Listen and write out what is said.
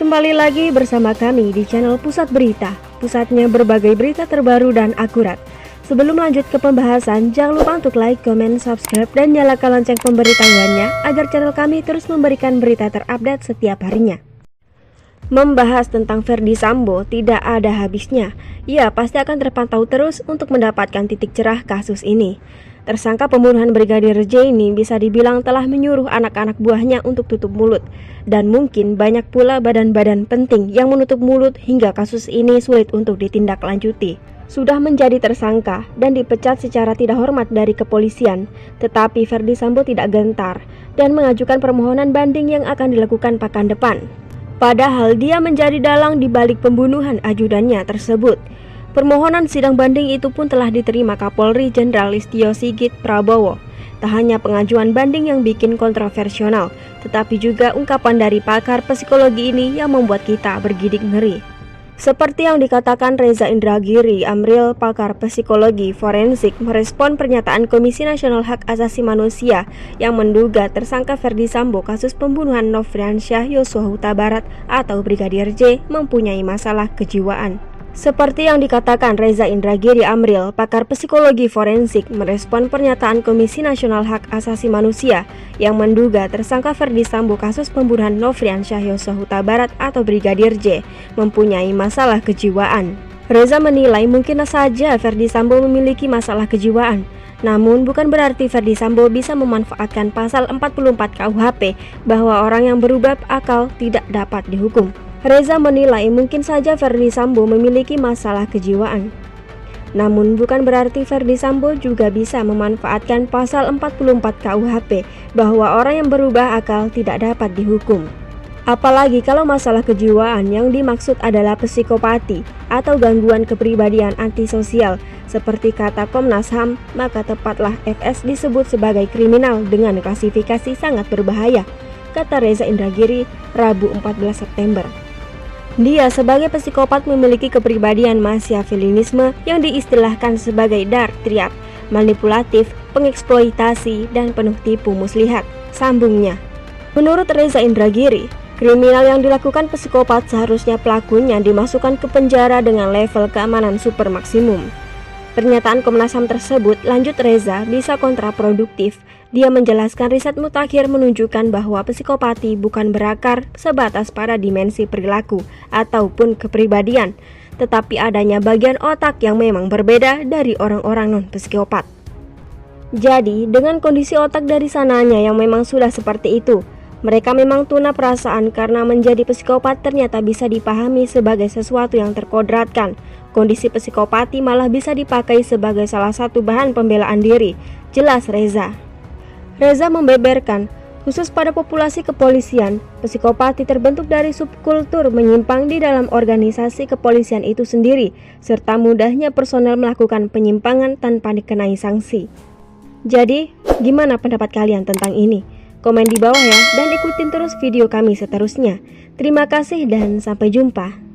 Kembali lagi bersama kami di channel Pusat Berita, pusatnya berbagai berita terbaru dan akurat. Sebelum lanjut ke pembahasan, jangan lupa untuk like, comment, subscribe, dan nyalakan lonceng pemberitahuannya agar channel kami terus memberikan berita terupdate setiap harinya. Membahas tentang Ferdy Sambo tidak ada habisnya. Ia pasti akan terpantau terus untuk mendapatkan titik cerah kasus ini. Tersangka pembunuhan Brigadir J ini bisa dibilang telah menyuruh anak-anak buahnya untuk tutup mulut. Dan mungkin banyak pula badan-badan penting yang menutup mulut hingga kasus ini sulit untuk ditindaklanjuti. Sudah menjadi tersangka dan dipecat secara tidak hormat dari kepolisian, tetapi Ferdy Sambo tidak gentar dan mengajukan permohonan banding yang akan dilakukan pekan depan. Padahal dia menjadi dalang di balik pembunuhan ajudannya tersebut. Permohonan sidang banding itu pun telah diterima Kapolri Jenderal Listio Sigit Prabowo. Tak hanya pengajuan banding yang bikin kontroversial, tetapi juga ungkapan dari pakar psikologi ini yang membuat kita bergidik ngeri. Seperti yang dikatakan Reza Indragiri Amril, pakar psikologi forensik, merespon pernyataan Komisi Nasional Hak Asasi Manusia yang menduga tersangka Ferdy Sambo kasus pembunuhan Nofriansyah Yosua Huta Barat atau Brigadir J mempunyai masalah kejiwaan. Seperti yang dikatakan Reza Indragiri Amril, pakar psikologi forensik, merespon pernyataan Komisi Nasional Hak Asasi Manusia yang menduga tersangka Ferdy Sambo kasus pembunuhan Nofriansyah Yosua Huta Barat atau Brigadir J mempunyai masalah kejiwaan. Reza menilai mungkin saja Ferdy Sambo memiliki masalah kejiwaan, namun bukan berarti Ferdy Sambo bisa memanfaatkan pasal 44 KUHP bahwa orang yang berubah akal tidak dapat dihukum. Reza menilai mungkin saja Ferdy Sambo memiliki masalah kejiwaan. Namun bukan berarti Ferdy Sambo juga bisa memanfaatkan pasal 44 KUHP bahwa orang yang berubah akal tidak dapat dihukum. Apalagi kalau masalah kejiwaan yang dimaksud adalah psikopati atau gangguan kepribadian antisosial seperti kata Komnas HAM, maka tepatlah FS disebut sebagai kriminal dengan klasifikasi sangat berbahaya, kata Reza Indragiri Rabu 14 September. Dia sebagai psikopat memiliki kepribadian Machiavellianisme yang diistilahkan sebagai dark triad, manipulatif, pengeksploitasi, dan penuh tipu muslihat, sambungnya. Menurut Reza Indragiri, kriminal yang dilakukan psikopat seharusnya pelakunya dimasukkan ke penjara dengan level keamanan super maksimum. Pernyataan Komnas HAM tersebut, lanjut Reza, bisa kontraproduktif. Dia menjelaskan riset mutakhir menunjukkan bahwa psikopati bukan berakar sebatas pada dimensi perilaku ataupun kepribadian, tetapi adanya bagian otak yang memang berbeda dari orang-orang non-psikopat. Jadi, dengan kondisi otak dari sananya yang memang sudah seperti itu, mereka memang tuna perasaan karena menjadi psikopat ternyata bisa dipahami sebagai sesuatu yang terkodratkan. Kondisi psikopati malah bisa dipakai sebagai salah satu bahan pembelaan diri, jelas Reza. Reza membeberkan, khusus pada populasi kepolisian, psikopati terbentuk dari subkultur menyimpang di dalam organisasi kepolisian itu sendiri, serta mudahnya personel melakukan penyimpangan tanpa dikenai sanksi. Jadi, gimana pendapat kalian tentang ini? Komen di bawah ya, dan ikutin terus video kami seterusnya. Terima kasih dan sampai jumpa.